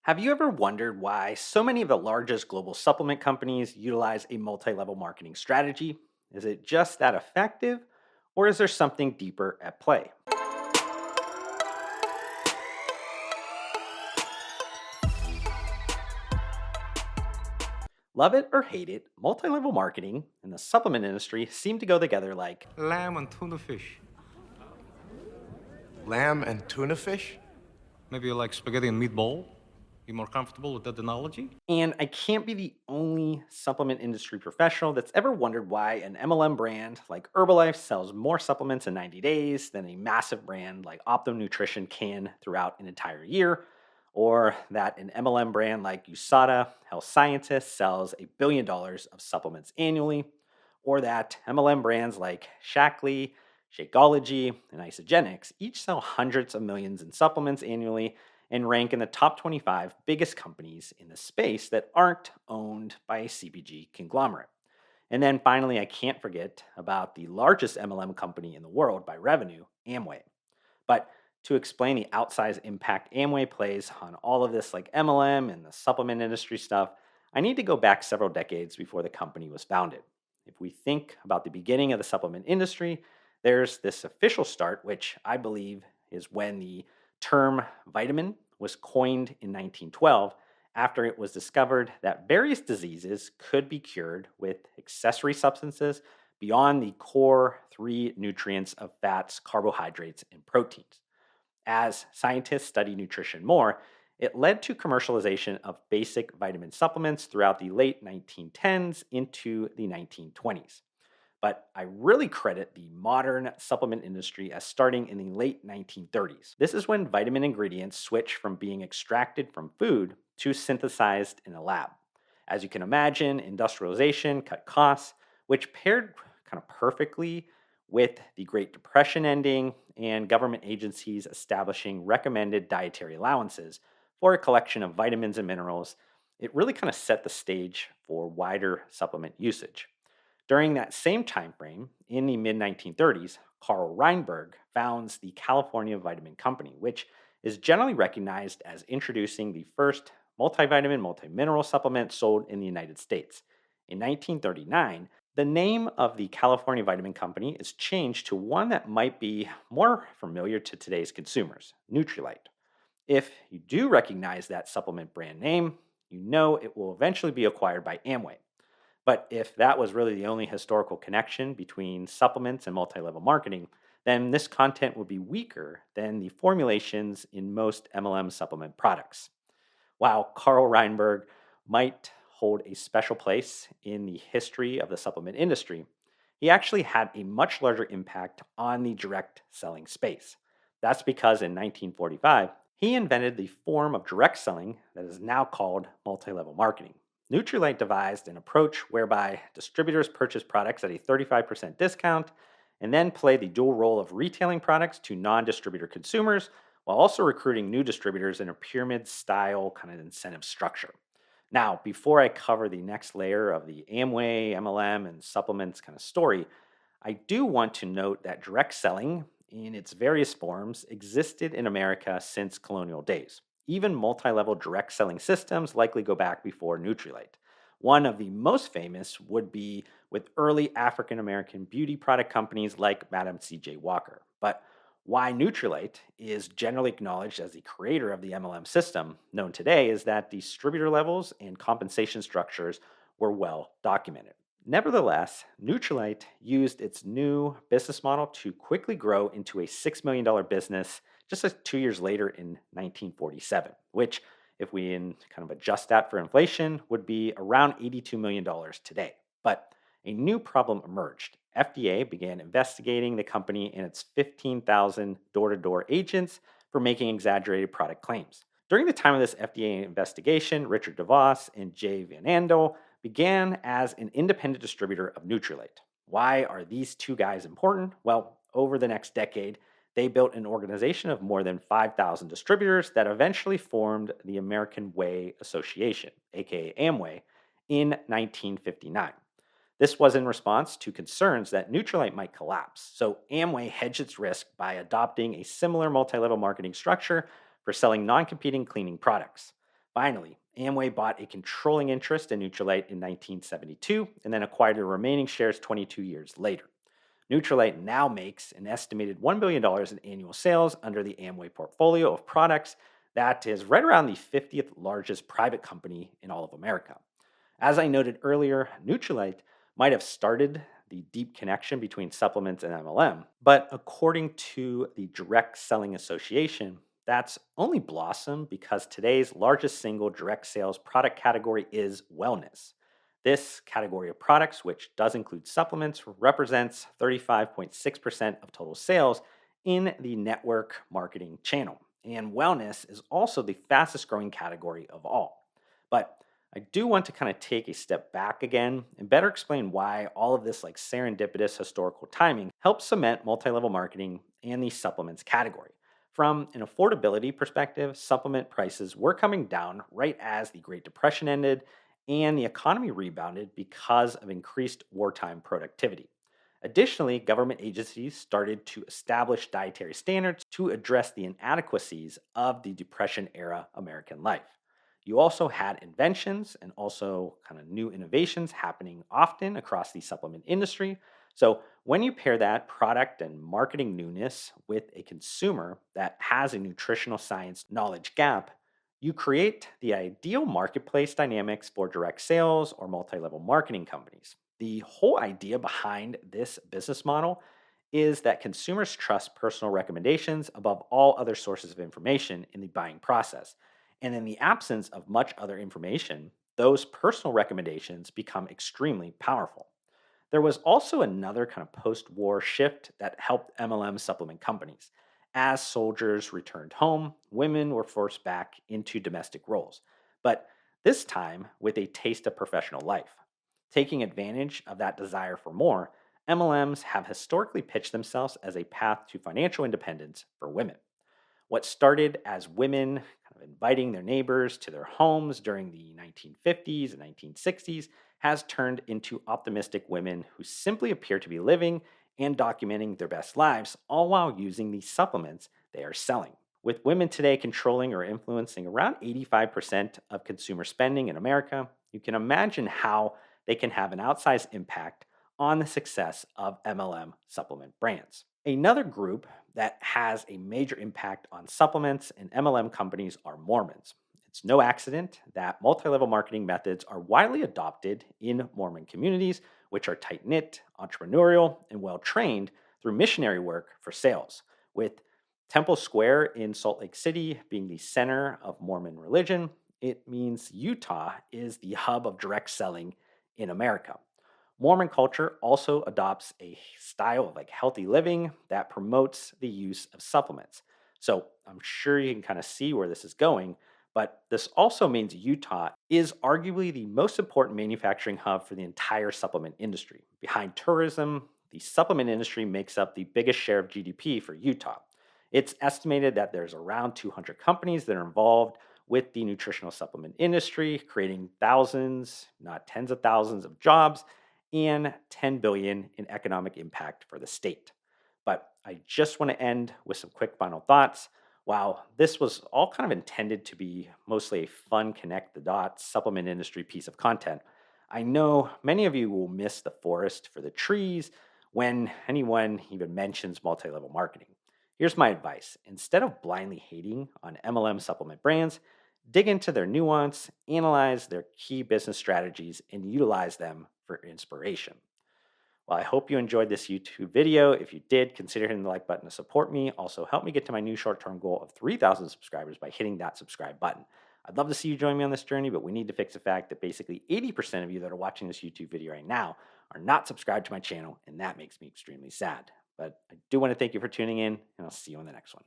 Have you ever wondered why so many of the largest global supplement companies utilize a multi level marketing strategy? Is it just that effective, or is there something deeper at play? Love it or hate it, multi level marketing and the supplement industry seem to go together like, Lamb and tuna fish. Lamb and tuna fish? Maybe you like spaghetti and meatball? You more comfortable with that analogy? and I can't be the only supplement industry professional that's ever wondered why an MLM brand like Herbalife sells more supplements in 90 days than a massive brand like Optimum Nutrition can throughout an entire year, or that an MLM brand like USADA Health Scientists sells $1 billion of supplements annually, or that MLM brands like Shackley, Shakeology, and Isogenics each sell hundreds of millions in supplements annually and rank in the top 25 biggest companies in the space that aren't owned by a CPG conglomerate. And then finally, I can't forget about the largest MLM company in the world by revenue, Amway. But to explain the outsized impact Amway plays on all of this, like MLM and the supplement industry stuff, I need to go back several decades before the company was founded. If we think about the beginning of the supplement industry, there's this official start, which I believe is when the term vitamin was coined in 1912 after it was discovered that various diseases could be cured with accessory substances beyond the core three nutrients of fats, carbohydrates, and proteins. As scientists study nutrition more, it led to commercialization of basic vitamin supplements throughout the late 1910s into the 1920s. But I really credit the modern supplement industry as starting in the late 1930s. This is when vitamin ingredients switch from being extracted from food to synthesized in a lab. As you can imagine, industrialization cut costs, which paired kind of perfectly with the Great Depression ending and government agencies establishing recommended dietary allowances for a collection of vitamins and minerals. It really kind of set the stage for wider supplement usage. During that same time frame, in the mid 1930s, Carl Reinberg founds the California Vitamin Company, which is generally recognized as introducing the first multivitamin, multimineral supplement sold in the United States. In 1939, the name of the California Vitamin Company is changed to one that might be more familiar to today's consumers, Nutrilite. If you do recognize that supplement brand name, you know it will eventually be acquired by Amway. But if that was really the only historical connection between supplements and multi level marketing, then this content would be weaker than the formulations in most MLM supplement products. While Carl Reinberg might hold a special place in the history of the supplement industry, he actually had a much larger impact on the direct selling space. That's because in 1945, he invented the form of direct selling that is now called multi level marketing. Nutrilite devised an approach whereby distributors purchase products at a 35% discount and then play the dual role of retailing products to non distributor consumers while also recruiting new distributors in a pyramid style kind of incentive structure. Now, before I cover the next layer of the Amway, MLM, and supplements kind of story, I do want to note that direct selling in its various forms existed in America since colonial days. Even multi level direct selling systems likely go back before Nutrilite. One of the most famous would be with early African American beauty product companies like Madam C.J. Walker. But why Nutrilite is generally acknowledged as the creator of the MLM system known today is that distributor levels and compensation structures were well documented. Nevertheless, Nutrilite used its new business model to quickly grow into a $6 million business just 2 years later in 1947, which, if we kind of adjust that for inflation, would be around $82 million today. But a new problem emerged. FDA began investigating the company and its 15,000 door to door agents for making exaggerated product claims. During the time of this FDA investigation, Richard DeVos and Jay Van Andel began as an independent distributor of Nutrilite. Why are these two guys important? Well, over the next decade, they built an organization of more than 5,000 distributors that eventually formed the American Way Association, aka Amway, in 1959. This was in response to concerns that Nutrilite might collapse, so Amway hedged its risk by adopting a similar multi level marketing structure for selling non competing cleaning products. Finally, Amway bought a controlling interest in Nutrilite in 1972 and then acquired the remaining shares 22 years later. Nutrilite now makes an estimated $1 billion dollars in annual sales under the Amway portfolio of products that is right around the 50th largest private company in all of America. As I noted earlier, Nutrilite might have started the deep connection between supplements and MLM, but according to the Direct Selling Association, that's only blossomed because today's largest single direct sales product category is wellness. This category of products, which does include supplements, represents 35.6% of total sales in the network marketing channel. And wellness is also the fastest growing category of all. But I do want to kind of take a step back again and better explain why all of this like serendipitous historical timing helps cement multi-level marketing and the supplements category. From an affordability perspective, supplement prices were coming down right as the Great Depression ended and the economy rebounded because of increased wartime productivity. Additionally, government agencies started to establish dietary standards to address the inadequacies of the Depression era American life. You also had inventions and also kind of new innovations happening often across the supplement industry. So, when you pair that product and marketing newness with a consumer that has a nutritional science knowledge gap, you create the ideal marketplace dynamics for direct sales or multi level marketing companies. The whole idea behind this business model is that consumers trust personal recommendations above all other sources of information in the buying process. And in the absence of much other information, those personal recommendations become extremely powerful. There was also another kind of post war shift that helped MLM supplement companies. As soldiers returned home, women were forced back into domestic roles, but this time with a taste of professional life. Taking advantage of that desire for more, MLMs have historically pitched themselves as a path to financial independence for women. What started as women kind of inviting their neighbors to their homes during the 1950s and 1960s has turned into optimistic women who simply appear to be living and documenting their best lives, all while using the supplements they are selling. With women today controlling or influencing around 85% of consumer spending in America, you can imagine how they can have an outsized impact on the success of MLM supplement brands. Another group that has a major impact on supplements and MLM companies are Mormons. It's no accident that multi level marketing methods are widely adopted in Mormon communities, which are tight knit, entrepreneurial, and well trained through missionary work for sales. With Temple Square in Salt Lake City being the center of Mormon religion, it means Utah is the hub of direct selling in America. Mormon culture also adopts a style of like healthy living that promotes the use of supplements. So I'm sure you can kind of see where this is going, but this also means Utah is arguably the most important manufacturing hub for the entire supplement industry. Behind tourism, the supplement industry makes up the biggest share of GDP for Utah. It's estimated that there's around 200 companies that are involved with the nutritional supplement industry, creating thousands, not tens of thousands of jobs and 10 billion in economic impact for the state. But I just want to end with some quick final thoughts. While this was all kind of intended to be mostly a fun connect the dots supplement industry piece of content, I know many of you will miss the forest for the trees when anyone even mentions multi-level marketing. Here's my advice. Instead of blindly hating on MLM supplement brands, dig into their nuance, analyze their key business strategies, and utilize them for inspiration. Well, I hope you enjoyed this YouTube video. If you did, consider hitting the like button to support me. Also, help me get to my new short term goal of 3,000 subscribers by hitting that subscribe button. I'd love to see you join me on this journey, but we need to fix the fact that basically 80% of you that are watching this YouTube video right now are not subscribed to my channel, and that makes me extremely sad. But I do want to thank you for tuning in, and I'll see you on the next one.